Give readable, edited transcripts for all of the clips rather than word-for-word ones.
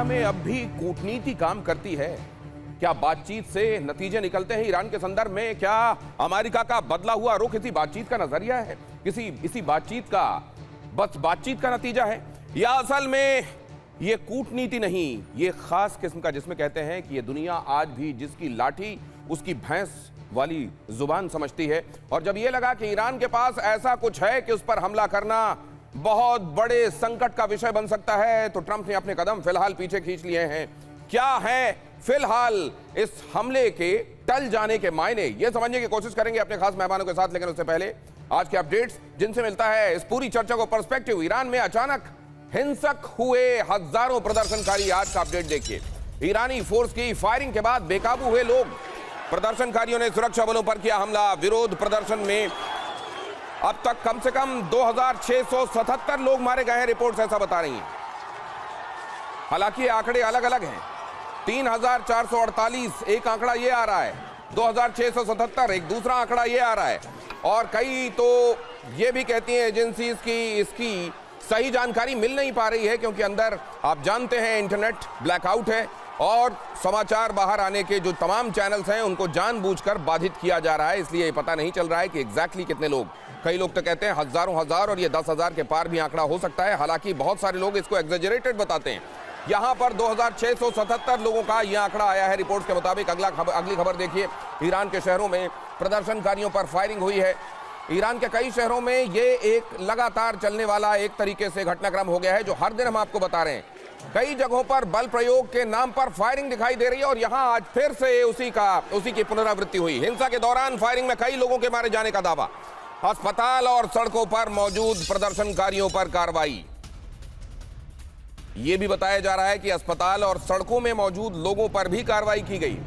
दुनिया में अब भी कूटनीति काम करती है? क्या बातचीत से नतीजे निकलते हैं ईरान के संदर्भ में? क्या अमेरिका का बदला हुआ रुख इसी बातचीत का नजरिया है? इसी बातचीत का बस बातचीत का नतीजा है, या असल में ये कूटनीति नहीं, ये खास किस्म का जिसमें कहते हैं कि ये दुनिया आज भी जिसकी लाठी उसकी भैंस वाली जुबान समझती है। और जब ये लगा कि ईरान के पास ऐसा कुछ है कि उस पर हमला करना बहुत बड़े संकट का विषय बन सकता है, तो ट्रंप ने अपने कदम फिलहाल पीछे खींच लिए हैं। क्या है फिलहाल इस हमले के टल जाने के मायने, ये समझने की कोशिश करेंगे अपने खास मेहमानों के साथ। लेकिन उससे पहले आज के अपडेट्स जिनसे मिलता है इस पूरी चर्चा को पर्सपेक्टिव। ईरान में अचानक हिंसक हुए हजारों प्रदर्शनकारी, आज का अपडेट देखिए। ईरानी फोर्स की फायरिंग के बाद बेकाबू हुए लोग, प्रदर्शनकारियों ने सुरक्षा बलों पर किया हमला। विरोध प्रदर्शन में अब तक कम से कम 2677 लोग मारे गए हैं, रिपोर्ट्स ऐसा बता रही हैं। हालांकि आंकड़े अलग अलग हैं। 3448 एक आंकड़ा ये आ रहा है, 2677 एक दूसरा आंकड़ा ये आ रहा है, और कई तो ये भी कहती हैं एजेंसीज की इसकी सही जानकारी मिल नहीं पा रही है, क्योंकि अंदर आप जानते हैं इंटरनेट ब्लैकआउट है और समाचार बाहर आने के जो तमाम चैनल्स हैं उनको जानबूझकर बाधित किया जा रहा है। इसलिए ये पता नहीं चल रहा है कि एग्जैक्टली कितने लोग, कई लोग तो कहते हैं हजारों हजार, और ये 10,000 के पार भी आंकड़ा हो सकता है। हालांकि बहुत सारे लोग इसको एग्जेजरेटेड बताते हैं। यहां पर 2677 लोगों का यह आंकड़ा आया है रिपोर्ट के मुताबिक। अगली खबर देखिए। ईरान के शहरों में प्रदर्शनकारियों पर फायरिंग हुई है। ईरान के कई शहरों में ये एक लगातार चलने वाला एक तरीके से घटनाक्रम हो गया है, जो हर दिन हम आपको बता रहे हैं। कई जगहों पर बल प्रयोग के नाम पर फायरिंग दिखाई दे रही है, और यहां आज फिर से उसी की पुनरावृत्ति हुई। हिंसा के दौरान फायरिंग में कई लोगों के मारे जाने का दावा। अस्पताल और सड़कों पर मौजूद प्रदर्शनकारियों पर कार्रवाई। यह भी बताया जा रहा है कि अस्पताल और सड़कों में मौजूद लोगों पर भी कार्रवाई की गई।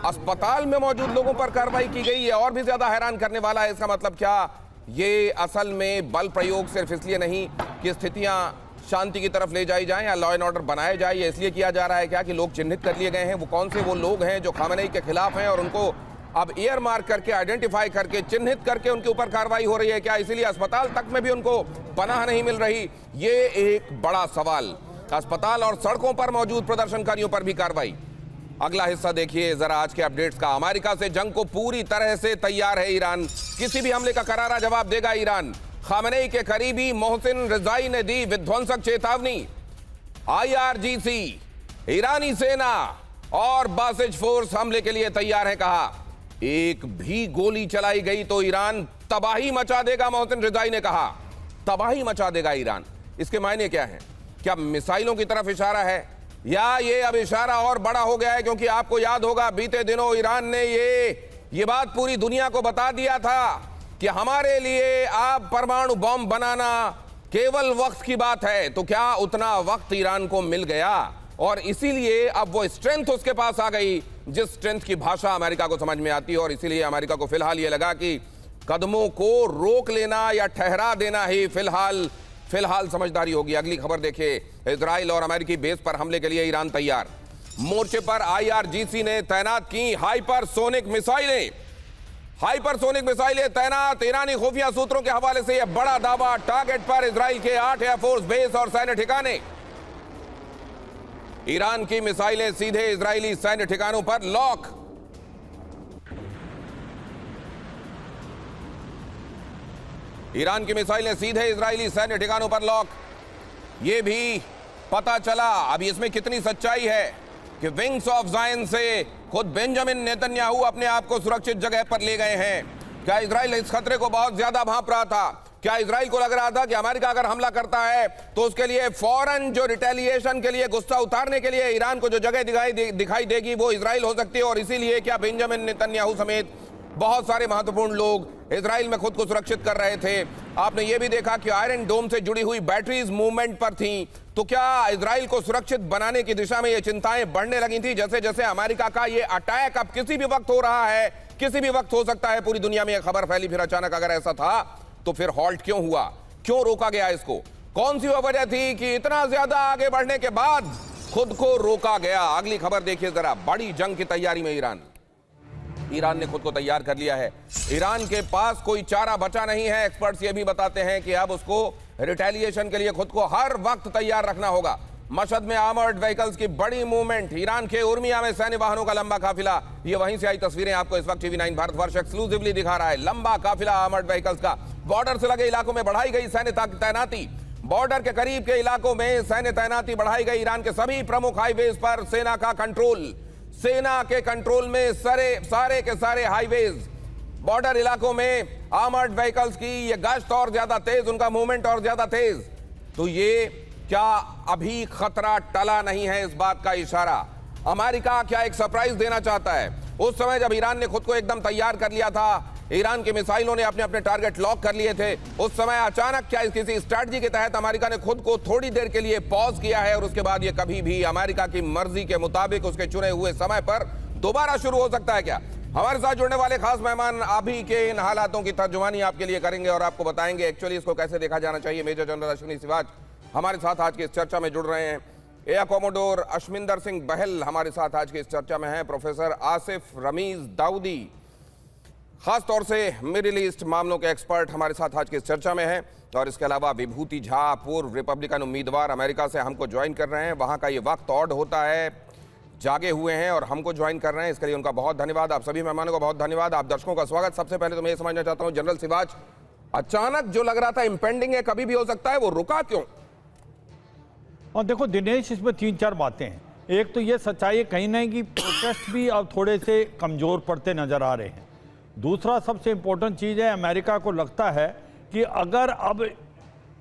अस्पताल में मौजूद लोगों पर कार्रवाई की गई। ये और भी ज्यादा हैरान करने वाला है। इसका मतलब क्या, ये असल में बल प्रयोग सिर्फ इसलिए नहीं कि स्थितियां शांति की तरफ ले जाई जाएं या लॉ एंड ऑर्डर बनाया जाए, ये इसलिए किया जा रहा है क्या कि लोग चिन्हित कर लिए गए हैं? वो कौन से वो लोग हैं जो खामेनेई के खिलाफ हैं, और उनको अब एयर मार्क करके, आइडेंटिफाई करके, चिन्हित करके उनके ऊपर कार्रवाई हो रही है क्या? इसीलिए अस्पताल तक में भी उनको पनाह नहीं मिल रही? ये एक बड़ा सवाल। अस्पताल और सड़कों पर मौजूद प्रदर्शनकारियों पर भी कार्रवाई। अगला हिस्सा देखिए जरा आज के अपडेट्स का। अमेरिका से जंग को पूरी तरह से तैयार है ईरान। किसी भी हमले का करारा जवाब देगा ईरान। खामेनेई के करीबी मोहसिन रिजाई ने दी विध्वंसक चेतावनी। IRGC, ईरानी सेना और बासिज फोर्स हमले के लिए तैयार है, कहा। एक भी गोली चलाई गई तो ईरान तबाही मचा देगा, मोहसिन रिजाई ने कहा। तबाही मचा देगा ईरान। इसके मायने क्या है? क्या मिसाइलों की तरफ इशारा है, या ये अब इशारा और बड़ा हो गया है? क्योंकि आपको याद होगा बीते दिनों ईरान ने ये बात पूरी दुनिया को बता दिया था कि हमारे लिए आप परमाणु बम बनाना केवल वक्त की बात है। तो क्या उतना वक्त ईरान को मिल गया, और इसीलिए अब वो स्ट्रेंथ उसके पास आ गई जिस स्ट्रेंथ की भाषा अमेरिका को समझ में आती है। और इसीलिए अमेरिका को फिलहाल ये लगा कि कदमों को रोक लेना या ठहरा देना ही फिलहाल समझदारी होगी। अगली खबर देखिए। इजराइल और अमेरिकी बेस पर हमले के लिए ईरान तैयार। मोर्चे पर IRGC ने तैनात की हाइपरसोनिक मिसाइलें तैनात। ईरानी खुफिया सूत्रों के हवाले से यह बड़ा दावा। टारगेट पर इजराइल के 8 एयरफोर्स बेस और सैन्य ठिकाने। ईरान की मिसाइलें सीधे इजरायली सैन्य ठिकानों पर लॉक। ईरान की मिसाइलें सीधे इजरायली सैन्य ठिकानों पर लॉक। यह भी पता चला अब इसमें कितनी सच्चाई है कि विंग्स ऑफ जायन से खुद बेंजामिन नेतन्याहू अपने आप को सुरक्षित जगह पर ले गए हैं। क्या इजराइल इस खतरे को बहुत ज्यादा भांप रहा था? क्या इजराइल को लग रहा था कि अमेरिका अगर हमला करता है तो उसके लिए फौरन जो रिटेलिएशन के लिए, गुस्सा उतारने के लिए ईरान को जो जगह दिखाई देगी वो इजराइल हो सकती है? और इसीलिए क्या बेंजामिन नेतन्याहू समेत बहुत सारे महत्वपूर्ण लोग इजराइल में खुद को सुरक्षित कर रहे थे? आपने ये भी देखा कि आयरन डोम से जुड़ी हुई बैटरीज मूवमेंट पर थी। तो क्या इजराइल को सुरक्षित बनाने की दिशा में ये चिंताएं बढ़ने लगी थी जैसे जैसे अमेरिका का ये अटैक अब किसी भी वक्त हो रहा है, किसी भी वक्त हो सकता है? पूरी दुनिया में यह खबर फैली। फिर अचानक अगर ऐसा था तो फिर हॉल्ट क्यों हुआ? क्यों रोका गया इसको? कौन सी वो वजह थी कि इतना ज्यादा आगे बढ़ने के बाद खुद को रोका गया? अगली खबर देखिए जरा। बड़ी जंग की तैयारी में ईरान ने खुद को तैयार कर लिया है। ईरान के पास कोई चारा बचा नहीं है। एक्सपर्ट्स ये भी बताते हैं कि अब उसको रिटेलिएशन के लिए खुद को हर वक्त तैयार रखना होगा। मशहद में आर्मर्ड व्हीकल्स की बड़ी मूवमेंट, ईरान के उर्मिया में सैन्य वाहनों का लंबा काफिला। ये वहीं से आई तस्वीरें आपको इस वक्त टीवी 9 भारतवर्ष एक्सक्लूसिवली दिखा रहा है। लंबा काफिला आर्मर्ड व्हीकल्स का। बॉर्डर से लगे इलाकों में बढ़ाई गई सैन्य तैनाती। बॉर्डर के करीब के इलाकों में सैन्य तैनाती बढ़ाई गई। ईरान के सभी प्रमुख हाईवेज पर सेना का कंट्रोल। सेना के कंट्रोल में सारे के सारे हाईवेज, बॉर्डर इलाकों में आर्मर्ड व्हीकल्स की ये गश्त और ज्यादा तेज, उनका मूवमेंट और ज्यादा तेज। तो ये क्या अभी खतरा टला नहीं है, इस बात का इशारा। अमेरिका क्या एक सरप्राइज देना चाहता है? उस समय जब ईरान ने खुद को एकदम तैयार कर लिया था, ईरान के मिसाइलों ने अपने अपने टारगेट लॉक कर लिए थे, उस समय अचानक क्या किसी स्ट्रैटेजी के तहत अमेरिका ने खुद को थोड़ी देर के लिए पॉज किया है और उसके बाद ये कभी भी अमेरिका की मर्जी के मुताबिक उसके चुने हुए समय पर दोबारा शुरू हो सकता है क्या? हमारे साथ जुड़ने वाले खास मेहमान अभी के इन हालातों की तर्जुमानी आपके लिए करेंगे और आपको बताएंगे एक्चुअली इसको कैसे देखा जाना चाहिए। मेजर जनरल अश्विनी सिवाच हमारे साथ आज की इस चर्चा में जुड़ रहे हैं। एयर कॉमोडोर अशमिंदर सिंह बहल हमारे साथ आज की इस चर्चा में हैं। प्रोफेसर आसिफ रमीज दाऊदी, खासतौर से मिडिल ईस्ट मामलों के एक्सपर्ट, हमारे साथ आज की इस चर्चा में हैं। और इसके अलावा विभूति झा, पूर्व रिपब्लिकन उम्मीदवार, अमेरिका से हमको ज्वाइन कर रहे हैं। वहाँ का ये वक्त ऑड होता है, जागे हुए हैं और हमको ज्वाइन कर रहे हैं, इसके लिए उनका बहुत धन्यवाद। आप सभी मेहमानों का बहुत धन्यवाद, आप दर्शकों का स्वागत। सबसे पहले तो मैं ये समझना चाहता हूँ जनरल सिवाच, अचानक जो लग रहा था इम्पेंडिंग है, कभी भी हो सकता है, वो रुका क्यों? और देखो दिनेश, इसमें 3-4 बातें हैं। एक तो ये सच्चाई है कहीं ना कि प्रोटेस्ट भी अब थोड़े से कमज़ोर पड़ते नज़र आ रहे हैं। दूसरा सबसे इम्पोर्टेंट चीज़ है, अमेरिका को लगता है कि अगर अब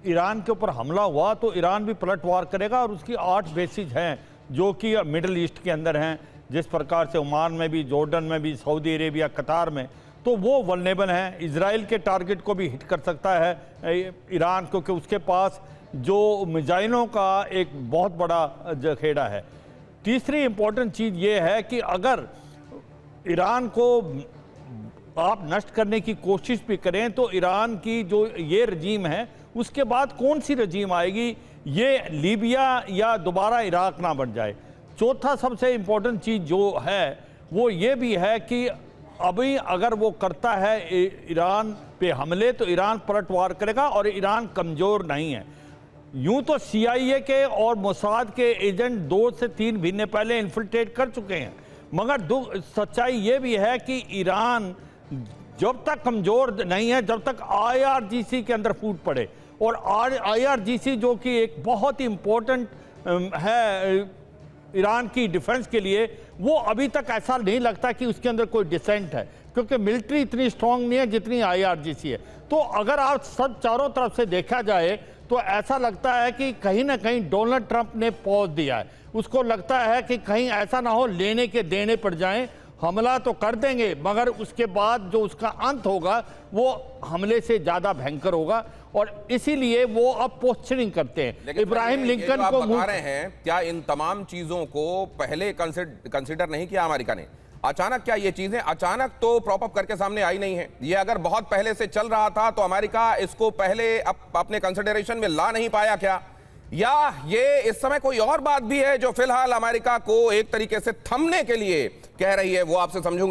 ईरान के ऊपर हमला हुआ तो ईरान भी पलटवार करेगा और उसकी 8 बेसिस हैं जो कि मिडिल ईस्ट के अंदर हैं, जिस प्रकार से ओमान में भी, जॉर्डन में भी, सऊदी अरेबिया, कतार में, तो वो वल्नेबल हैं। इजराइल के टारगेट को भी हिट कर सकता है ईरान, क्योंकि उसके पास जो मिसाइलों का एक बहुत बड़ा जखेड़ा है। तीसरी इंपॉर्टेंट चीज़ ये है कि अगर ईरान को आप नष्ट करने की कोशिश भी करें तो ईरान की जो ये रजीम है उसके बाद कौन सी रजीम आएगी, ये लीबिया या दोबारा इराक ना बन जाए। चौथा सबसे इम्पोर्टेंट चीज़ जो है वो ये भी है कि अभी अगर वो करता है ईरान पे हमले तो ईरान पलटवार करेगा और ईरान कमज़ोर नहीं है। यूं तो CIA के और मोसाद के एजेंट 2 से 3 महीने पहले इन्फिल्ट्रेट कर चुके हैं, मगर सच्चाई ये भी है कि ईरान जब तक कमज़ोर नहीं है, जब तक IRGC के अंदर फूट पड़े, और IRGC जो कि एक बहुत ही इम्पोर्टेंट है ईरान की डिफेंस के लिए, वो अभी तक ऐसा नहीं लगता कि उसके अंदर कोई डिसेंट है, क्योंकि मिलिट्री इतनी स्ट्रांग नहीं है जितनी IRGC है। तो अगर आप सब चारों तरफ से देखा जाए तो ऐसा लगता है कि कहीं ना कहीं डोनाल्ड ट्रंप ने पॉज दिया है। उसको लगता है कि कहीं ऐसा ना हो लेने के देने पड़ जाएं, हमला तो कर देंगे मगर उसके बाद जो उसका अंत होगा वो हमले से ज़्यादा भयंकर होगा, और इसीलिए वो अब पोस्चरिंग करते हैं। इब्राहिम लिंकन को बता रहे हैं, क्या इन तमाम चीज़ों को पहले कंसिडर नहीं किया अमेरिका ने? अचानक क्या ये चीजें अचानक तो प्रॉप अप करके सामने आई नहीं है? ये अगर बहुत पहले से चल रहा था तो अमेरिका इसको पहले अपने कंसिडरेशन में ला नहीं पाया क्या? या ये इस समय कोई और बात भी है जो फिलहाल अमेरिका को एक तरीके से थमने के लिए कह रही है? वो आपसे समझूंगा।